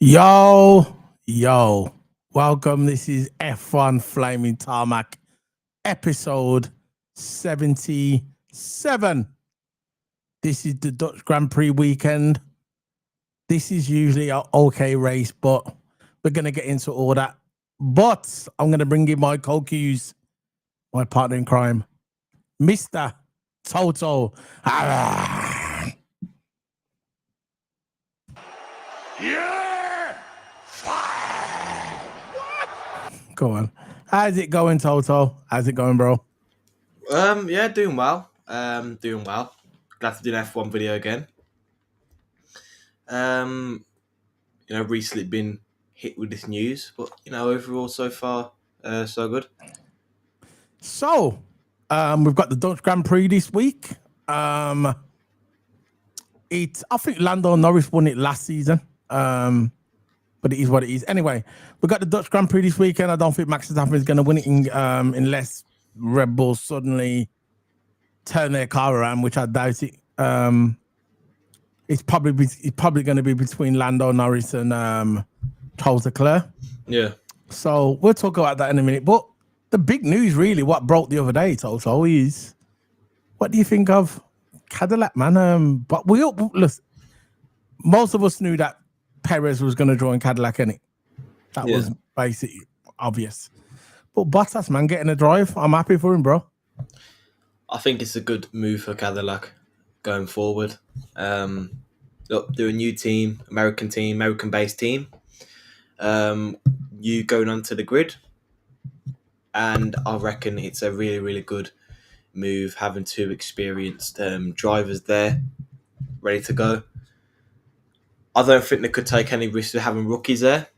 Yo, welcome. This is F1 Flaming Tarmac, episode 77. This is the Dutch Grand Prix weekend. This is usually an okay race, but we're going to get into all that. But I'm going to bring in my co-cues, my partner in crime, Mr. TOTO. Yeah! Go on. How's it going, Toto? How's it going, bro? Yeah, doing well. Doing well. Glad to do an F1 video again. Recently been hit with this news, but overall so far, so good. So, we've got the Dutch Grand Prix this week. I think Lando Norris won it last season. But it is what it is. Anyway, we've got the Dutch Grand Prix this weekend. I don't think Max Verstappen is going to win it unless Red Bull suddenly turn their car around, which I doubt it. It's probably going to be between Lando Norris and Charles Leclerc. Yeah. So we'll talk about that in a minute. But the big news, really, what broke the other day, Toto, is what do you think of Cadillac, man? But listen, most of us knew that Perez was going to join Cadillac, innit? That was basically obvious. But Bottas, man, getting a drive, I'm happy for him, bro. I think it's a good move for Cadillac going forward. Look, they're a new team, American-based team. You going onto the grid, and I reckon it's a really, really good move having two experienced drivers there ready to go. I don't think they could take any risks with having rookies there.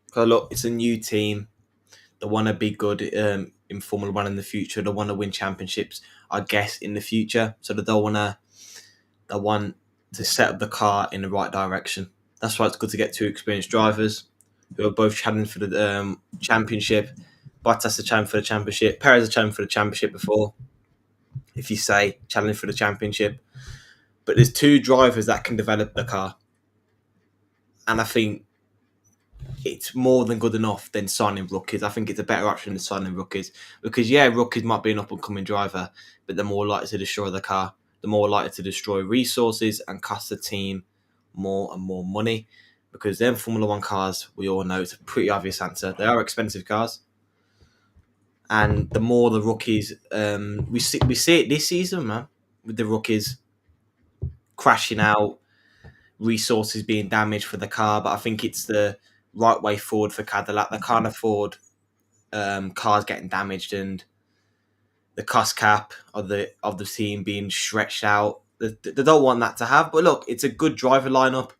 Because look, it's a new team. They want to be good in Formula One in the future. They want to win championships, I guess, in the future. So they want to set up the car in the right direction. That's why it's good to get two experienced drivers who are both challenging for the championship. Bottas a challenge for the championship. Perez a challenge for the championship before, if you say challenge for the championship. But there's two drivers that can develop the car. And I think it's more than good enough than signing rookies. I think it's a better option than signing rookies. Because, rookies might be an up-and-coming driver, but they're more likely to destroy the car. They're more likely to destroy resources and cost the team more and more money. Because them Formula One cars, we all know, it's a pretty obvious answer. They are expensive cars. And the more the rookies... we see it this season, man, with the rookies crashing out, resources being damaged for the car, but I think it's the right way forward for Cadillac. They can't afford cars getting damaged and the cost cap of the team being stretched out. They don't want that to have. But look, it's a good driver lineup.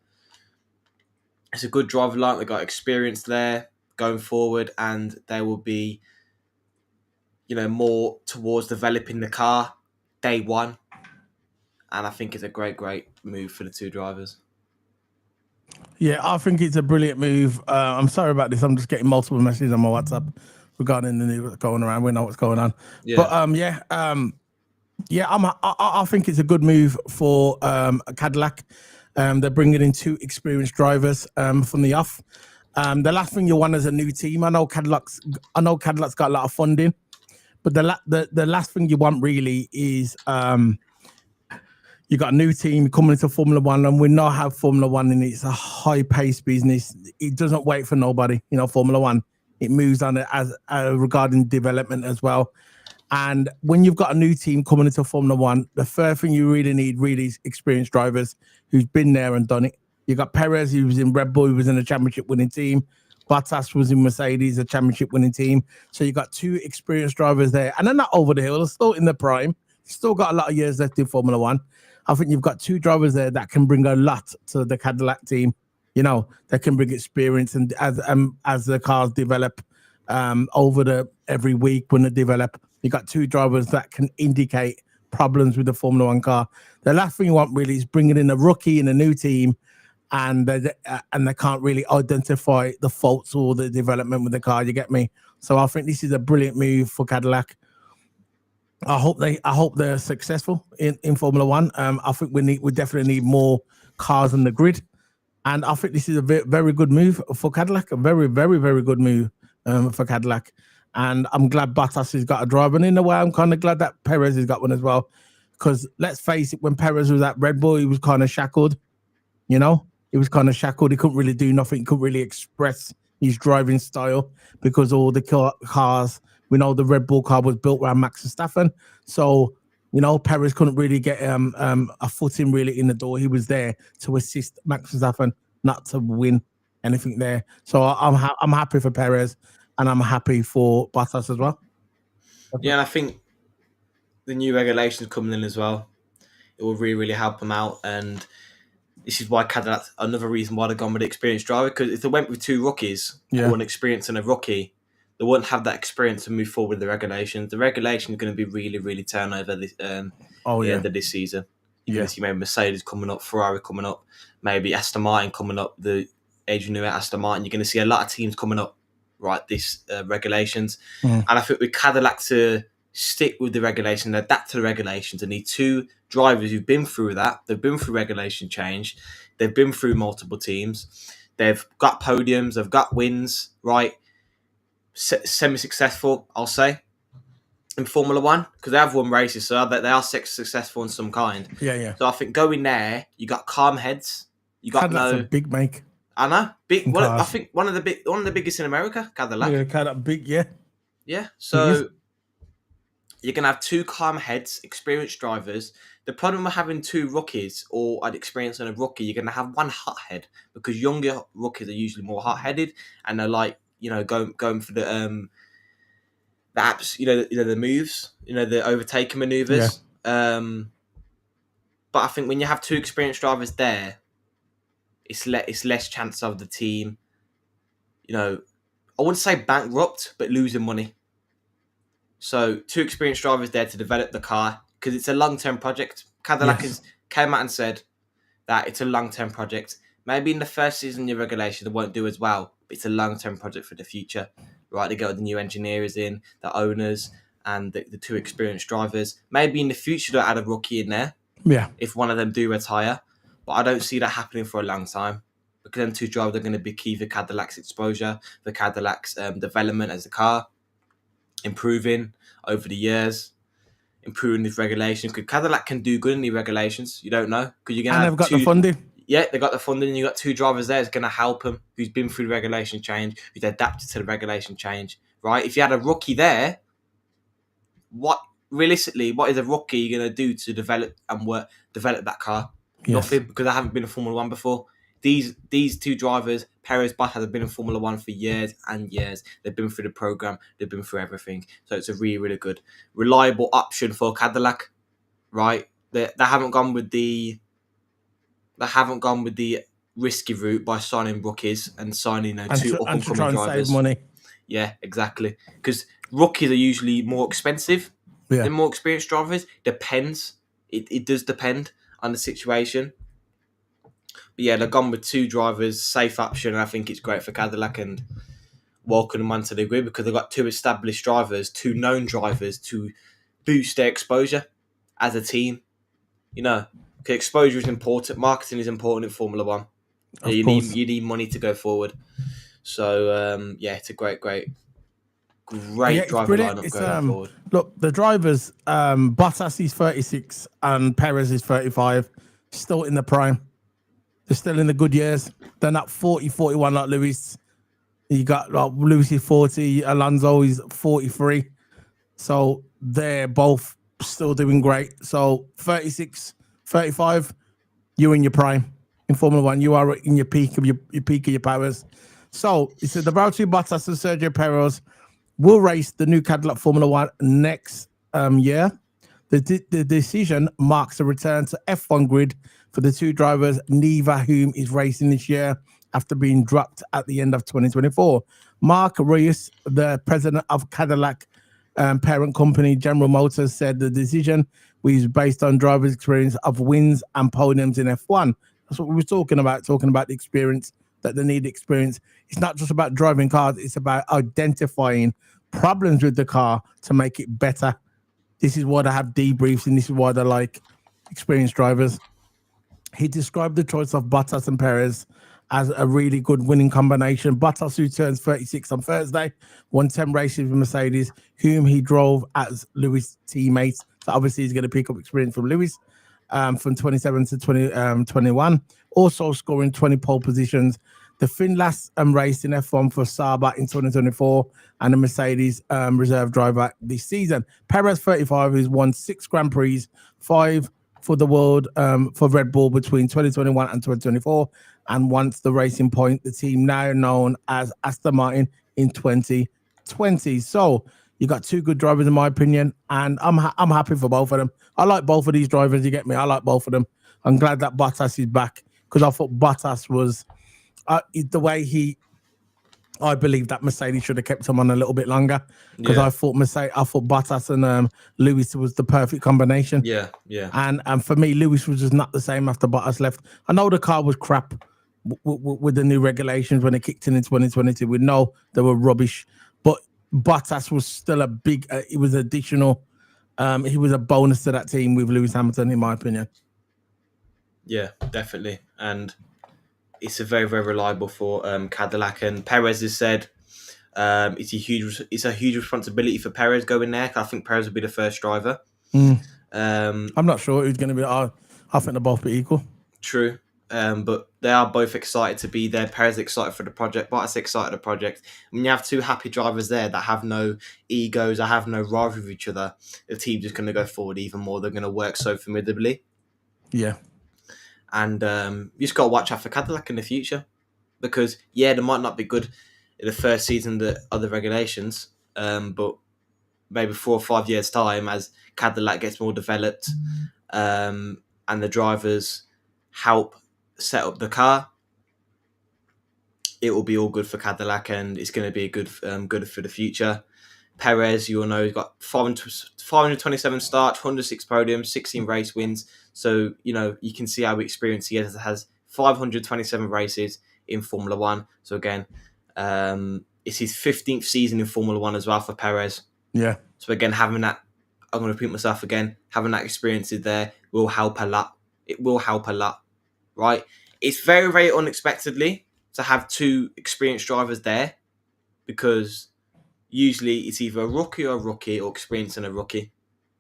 It's a good driver lineup. They got experience there going forward, and they will be, more towards developing the car day one. And I think it's a great move for the two drivers. Yeah, I think it's a brilliant move. I'm sorry about this. I'm just getting multiple messages on my WhatsApp regarding the news that's going around. We know what's going on. Yeah. But I think it's a good move for Cadillac. They're bringing in two experienced drivers from the off. The last thing you want is a new team. I know Cadillac's got a lot of funding, but the last thing you want really is you got a new team coming into Formula One, and we know how Formula One is. It's a high-paced business. It doesn't wait for nobody. Formula One, it moves on as regarding development as well. And when you've got a new team coming into Formula One, the first thing you really need is experienced drivers who's been there and done it. You got Perez, who was in Red Bull, who was in a championship-winning team. Bottas was in Mercedes, a championship-winning team. So you got two experienced drivers there, and they're not over the hill. They're still in the prime. Still got a lot of years left in Formula One. I think you've got two drivers there that can bring a lot to the Cadillac team. They can bring experience, and as the cars develop every week when they develop, you got two drivers that can indicate problems with the Formula One car. The last thing you want really is bringing in a rookie in a new team, and they can't really identify the faults or the development with the car. You get me? So I think this is a brilliant move for Cadillac. I hope they're successful in Formula One. I think we definitely need more cars on the grid. And I think this is a very good move for Cadillac. A very, very, very good move for Cadillac. And I'm glad Bottas has got a driver. And in a way, I'm kind of glad that Perez has got one as well. Because let's face it, when Perez was at Red Bull, he was kind of shackled. You know, he was kind of shackled. He couldn't really do nothing. He couldn't really express his driving style because all the cars, we know the Red Bull car was built around Max Verstappen. So, you know, Perez couldn't really get a footing really in the door. He was there to assist Max Verstappen, not to win anything there. So I'm happy for Perez, and I'm happy for Bottas as well. Yeah, and I think the new regulations coming in as well, it will really, really help them out. And this is why Cadillac, another reason why they've gone with an experienced driver, because if they went with two rookies, one experienced and a rookie, they wouldn't have that experience to move forward with the regulations. The regulation is going to be really, really turnover this, end of this season. You're going to see maybe Mercedes coming up, Ferrari coming up, maybe Aston Martin coming up, the Adrian Newey Aston Martin. You're going to see a lot of teams coming up, right, this regulations. And I think with Cadillac to stick with the regulation, adapt to the regulations, and need two drivers who've been through that. They've been through regulation change. They've been through multiple teams. They've got podiums. They've got wins, right? Semi-successful, I'll say, in Formula One, because they have won races, so they are successful in some kind. Yeah. So I think going there, you got calm heads. You got Cadillac's a big make. I know, big. I think one of the biggest in America, Cadillac. Yeah, Cadillac big, yeah. Yeah, so you're gonna have two calm heads, experienced drivers. The problem with having two rookies or an experienced and a rookie, you're gonna have one hot head, because younger rookies are usually more hot headed and they're like, going for the apps, the moves, the overtaking maneuvers. Yeah. But I think when you have two experienced drivers there, it's less chance of the team, I wouldn't say bankrupt, but losing money. So two experienced drivers there to develop the car, because it's a long-term project. Cadillac has came out and said that it's a long-term project. Maybe in the first season of regulation they won't do as well, but it's a long-term project for the future. Right, they got the new engineers in, the owners, and the two experienced drivers. Maybe in the future they'll add a rookie in there. Yeah. If one of them do retire. But I don't see that happening for a long time, because them two drivers are going to be key for Cadillac's exposure, for Cadillac's development as a car, improving over the years, improving these regulations. Because Cadillac can do good in the regulations. You don't know. Because you're going to have they've got the funding. Yeah, they got the funding, and you got two drivers there. It's going to help them, who's been through the regulation change, who's adapted to the regulation change. Right? If you had a rookie there, what is a rookie going to do to develop that car? Yes. Nothing, because I haven't been in Formula One before. These two drivers, Perez, Bottas, have been in Formula One for years and years. They've been through the program. They've been through everything. So it's a really, really good, reliable option for Cadillac. Right? They haven't gone with the risky route by signing rookies and signing two up and coming drivers. Save money. Yeah, exactly. Because rookies are usually more expensive than more experienced drivers. Depends. It does depend on the situation. But yeah, they've gone with two drivers, safe option, and I think it's great for Cadillac, and welcome them onto the grid, because they've got two established drivers, two known drivers to boost their exposure as a team. Because exposure is important, marketing is important in Formula One. You need money to go forward. So it's a great driver lineup going forward. Look, the drivers, Bottas is 36 and Perez is 35, still in the prime. They're still in the good years. They're not 40, 41 like Lewis. You got Lewis is 40, Alonso is 43. So they're both still doing great. So 36, 35, you're in your prime in Formula One. You are in your peak of your powers. So he said the Valtteri Bottas and Sergio Perez will race the new Cadillac Formula One next year. The decision marks a return to F1 grid for the two drivers, neither whom is racing this year after being dropped at the end of 2024. Mark Reyes, the president of Cadillac parent company General Motors, said the decision was based on drivers' experience of wins and podiums in F1. That's what we were talking about the experience, that they need experience. It's not just about driving cars, it's about identifying problems with the car to make it better. This is why they have debriefs, and this is why they like experienced drivers. He described the choice of Bottas and Perez as a really good winning combination. Bottas, who turns 36 on Thursday, won 10 races with Mercedes, whom he drove as Lewis' teammates. So obviously he's going to pick up experience from Lewis from 27 to 21. Also scoring 20 pole positions. The Finn last race in F1 for Sauber in 2024 and the Mercedes reserve driver this season. Perez, 35, who's won 6 Grand Prix, 5 for the world for Red Bull between 2021 and 2024, and once the Racing Point, the team now known as Aston Martin in 2020. So you got 2 good drivers in my opinion, and I'm happy for both of them. I like both of these drivers. You get me? I like both of them. I'm glad that Bottas is back because I thought Bottas was the way I believe that Mercedes should have kept him on a little bit longer because I thought Bottas and Lewis was the perfect combination. Yeah. And for me, Lewis was just not the same after Bottas left. I know the car was crap with the new regulations when it kicked in 2022. We know they were rubbish, but Bottas was still a big. It was additional. He was a bonus to that team with Lewis Hamilton, in my opinion. Yeah, definitely, and it's a very, very reliable for Cadillac. And Perez has said it's a huge responsibility for Perez going there. I think Perez will be the first driver. I'm not sure who's going to be. I think they'll both be equal. True, but they are both excited to be there. Perez excited for the project, Bottas excited for the project. When you have 2 happy drivers there that have no egos, that have no rivalry with each other, the team's just going to go forward even more. They're going to work so formidably. Yeah. And you just got to watch out for Cadillac in the future because, they might not be good in the first season, the other regulations, but maybe 4 or 5 years' time as Cadillac gets more developed and the drivers help set up the car, it will be all good for Cadillac and it's going to be a good for the future. Perez, you all know, he's got 527 starts, 106 podiums, 16 race wins. So, you can see how experienced he has 527 races in Formula One. So, again, it's his 15th season in Formula One as well for Perez. Yeah. So, again, having that, I'm going to repeat myself again, having that experience there will help a lot. It will help a lot, right? It's very, very unexpectedly to have 2 experienced drivers there because usually it's either a rookie or experience and a rookie.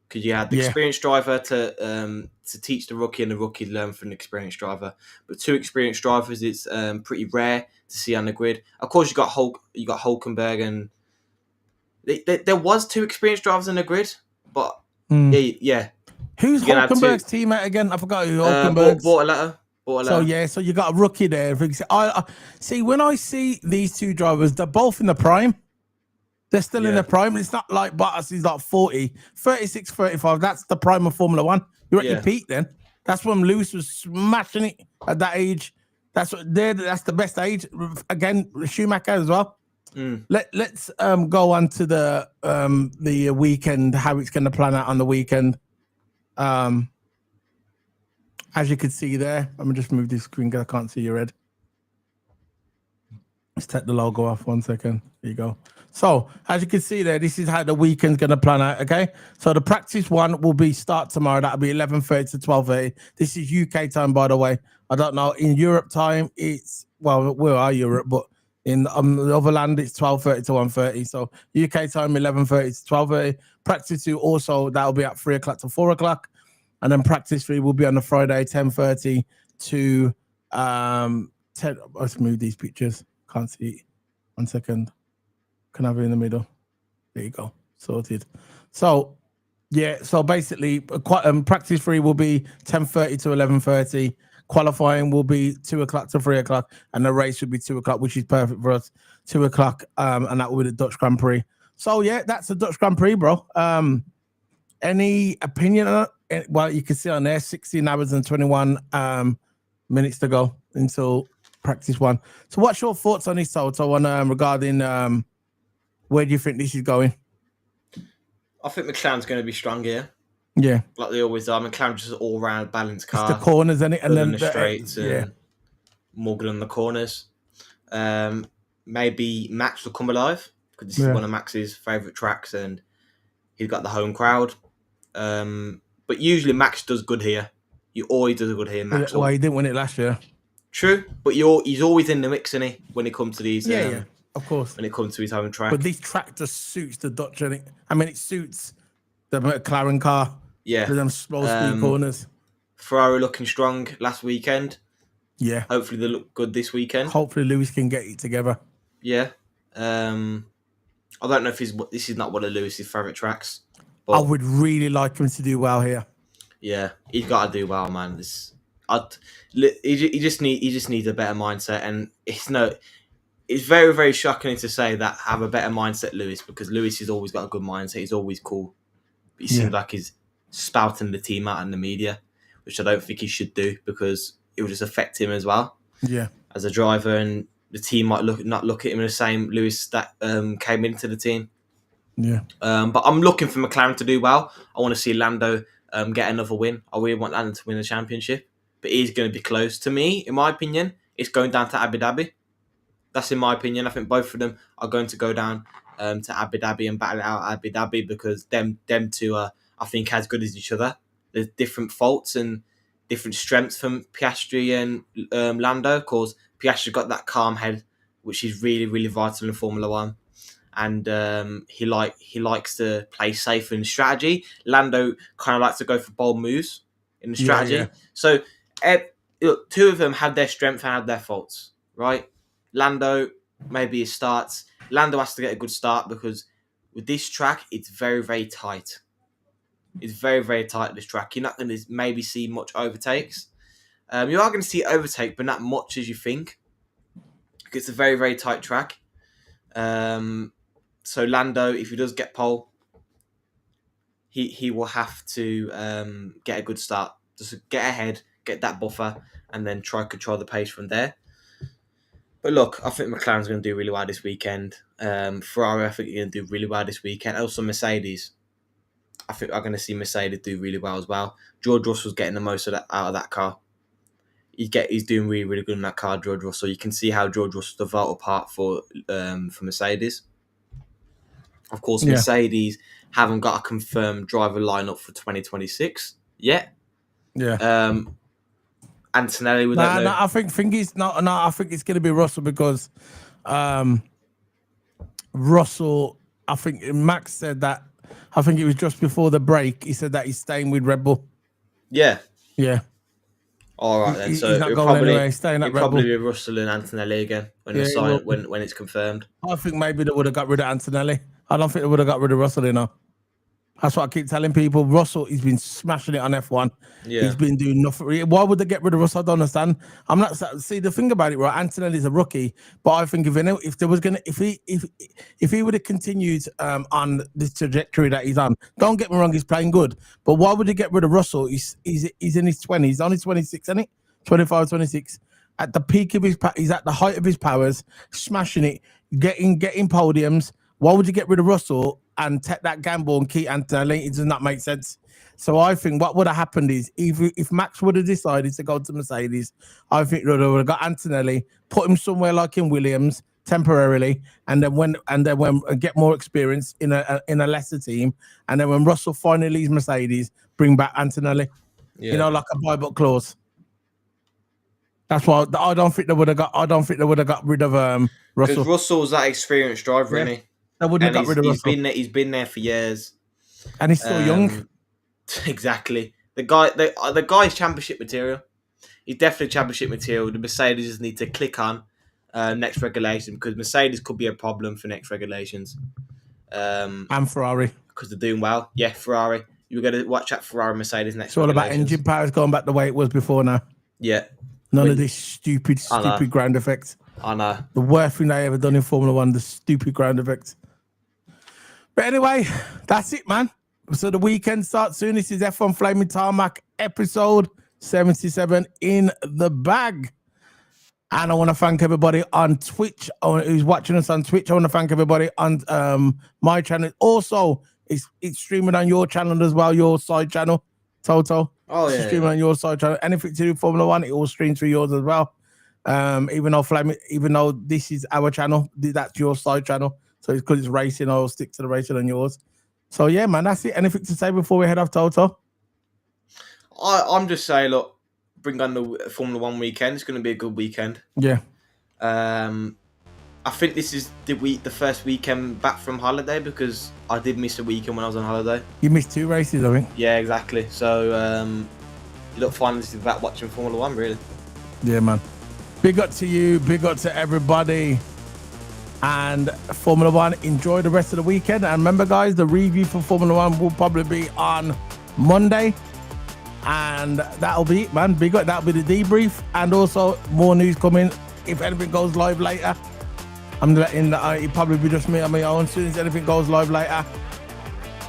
Because you had the experienced driver to teach the rookie and the rookie learn from the experienced driver. But 2 experienced drivers, it's pretty rare to see on the grid. Of course, you got Hulkenberg and there was 2 experienced drivers on the grid, but yeah. Who's Hulkenberg's teammate again? I forgot who Hulkenberg's. Bortoletta. So you got a rookie there. I see when I see these 2 drivers, they're both in the prime. They're still in the prime. It's not like Bottas is like 40, 36, 35. That's the prime of Formula One. You're at your peak then. That's when Lewis was smashing it at that age. That's the best age. Again, Schumacher as well. Let's go on to the weekend, how it's going to plan out on the weekend. As you can see there, let me just move this screen because I can't see your head. Let's take the logo off 1 second. There you go. So, as you can see there, this is how the weekend's going to plan out, okay? So, the practice one will be start tomorrow. That'll be 11:30 to 12:30. This is UK time, by the way. I don't know. In Europe time, it's, well, we are Europe, but in the other land, it's 12:30 to 1:30. So, UK time, 11:30 to 12:30. Practice 2 also, that'll be at 3 o'clock to 4 o'clock. And then practice 3 will be on the Friday, 10:30 to 10. Let's move these pictures. Can't see it. 1 second. Can I have it in the middle? There you go. Sorted. So, so basically, practice 3 will be 10:30 to 11:30. Qualifying will be 2 o'clock to 3 o'clock. And the race will be 2 o'clock, which is perfect for us. 2 o'clock, and that will be the Dutch Grand Prix. So, that's the Dutch Grand Prix, bro. Any opinion on it? Well, you can see on there, 16 hours and 21 minutes to go until practice 1. So what's your thoughts on this, Toto, regarding where do you think this is going? I think McLaren's going to be strong here. Yeah. Like they always are. McLaren's just an all-round balanced car. It's the corners, isn't it? And then the straights and more good on the corners. Maybe Max will come alive because this is one of Max's favourite tracks and he's got the home crowd. But usually Max does good here. He always does good here, Max. Well, he didn't win it last year. True, but he's always in the mix, isn't he? When it comes to these, Yeah, of course. when it comes to his home track. But this track just suits the Dutch, and it suits the McLaren car. Yeah, With them slow speed corners. Ferrari looking strong last weekend. Yeah. Hopefully they look good this weekend. Hopefully Lewis can get it together. Yeah. I don't know if this is not one of Lewis's favourite tracks. But I would really like him to do well here. Yeah, he's got to do well, man. He just needs a better mindset, and it's very, very shocking to say that have a better mindset, Lewis, because Lewis has always got a good mindset. He's always cool. But he seems like he's spouting the team out in the media, which I don't think he should do because it will just affect him as well. Yeah, as a driver, and the team might not look at him the same Lewis that came into the team. Yeah. But I'm looking for McLaren to do well. I want to see Lando get another win. I really want Lando to win the championship, but he's going to be close. To me, in my opinion, it's going down to Abu Dhabi. That's in my opinion. I think both of them are going to go down to Abu Dhabi and battle it out at Abu Dhabi because them two are, I think, as good as each other. There's different faults and different strengths from Piastri and Lando. Of course, Piastri got that calm head, which is really, really vital in Formula One. And he likes to play safe in strategy. Lando kind of likes to go for bold moves in the strategy. Yeah. So, look, two of them have their strengths and have their faults, right? Lando, maybe his starts. Lando has to get a good start because with this track, it's very, very tight. It's very, very tight, this track. You're not going to maybe see much overtakes. You are going to see overtake, but not much as you think. It's a very, very tight track. So Lando, if he does get pole, he will have to get a good start. Just get ahead, get that buffer, and then try to control the pace from there. But look, I think McLaren's going to do really well this weekend. Ferrari, I think, are going to do really well this weekend. Also, Mercedes. I think I'm going to see Mercedes do really well as well. George Russell's getting the most out of that car. He's doing really, really good in that car, George Russell. You can see how George Russell's the vital part for Mercedes. Of course, Mercedes haven't got a confirmed driver lineup for 2026 yet. Yeah. Antonelli, we don't know. No, I think it's going to be Russell because Russell. I think Max said that. I think it was just before the break. He said that he's staying with Red Bull. Yeah. Yeah. All right then. So he's not going anywhere. He's staying at Red Bull. Probably be Russell and Antonelli again when it's confirmed. I think maybe they would have got rid of Antonelli. I don't think they would have got rid of Russell, you know. That's what I keep telling people. Russell, he's been smashing it on F1. Yeah. He's been doing nothing. Why would they get rid of Russell? I don't understand. I'm not. See, the thing about it, right? Antonelli's a rookie, but I think if he would have continued on this trajectory that he's on, don't get me wrong, he's playing good. But why would he get rid of Russell? He's in his 20s. He's only 26, isn't he? 25, 26. At the peak of he's at the height of his powers, smashing it, getting podiums. Why would you get rid of Russell and take that gamble and keep Antonelli? It does not make sense. So I think what would have happened is if Max would have decided to go to Mercedes, I think they would have got Antonelli, put him somewhere like in Williams temporarily, and then when get more experience in a lesser team, and then when Russell finally leaves Mercedes, bring back Antonelli. Yeah. You know, like a buyback clause. That's why I don't think they would have got rid of Russell. Because Russell's that experienced driver, isn't he? They wouldn't have got rid of Russell. He's been there for years, and he's still young. Exactly. The guy's championship material. He's definitely championship material. The Mercedes just need to click on next regulation because Mercedes could be a problem for next regulations. And Ferrari because they're doing well. Yeah, Ferrari. You're going to watch out Ferrari Mercedes next. It's all about engine power. It's going back the way it was before now. Yeah. None of this stupid ground effects. I know. The worst thing they ever done in Formula One, the stupid ground effects. But anyway, that's it, man. So the weekend starts soon. This is F1 Flaming Tarmac episode 77 in the bag. And I want to thank everybody on Twitch who's watching us on Twitch. I want to thank everybody on my channel. Also, it's streaming on your channel as well, your side channel, TOTO. Oh, yeah. It's streaming on your side channel. Anything to do with Formula One, it all streams through yours as well. Even though this is our channel, that's your side channel. So it's because it's racing, I'll stick to the racing on yours. So yeah, man, that's it. Anything to say before we head off, TOTO? I'm just saying, look, bring on the Formula One weekend. It's going to be a good weekend. Yeah. I think this is the first weekend back from holiday because I did miss a weekend when I was on holiday. You missed 2 races, I think. Yeah, exactly. So you look forward to back watching Formula One, really. Yeah, man. Big up to you. Big up to everybody. And Formula One, enjoy the rest of the weekend. And remember, guys, the review for Formula One will probably be on Monday. And that'll be it, man. Big up. That'll be the debrief. And also more news coming if anything goes live later. I'm letting it probably be just me on my own. As soon as anything goes live later,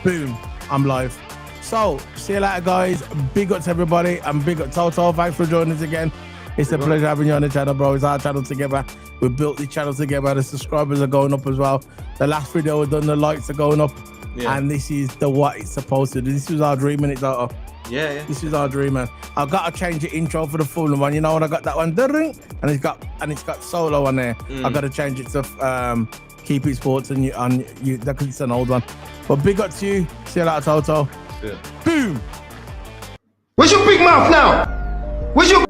boom, I'm live. So, see you later, guys. Big up to everybody. And big up Toto. Thanks for joining us again. It's a pleasure having you on the channel, bro. It's our channel together. We built the channel together. The subscribers are going up as well. The last video we done, the likes are going up. Yeah. And this is the what it's supposed to do. This was our dream, innit, Toto? Yeah. This is our dream, man. I've got to change the intro for the Formula One. You know what? I got that one, and it's got solo on there. I've got to change it to Keep It Sports and you. That it's an old one. But big up to you. See you later, Toto. Yeah. Boom. Where's your big mouth now? Where's your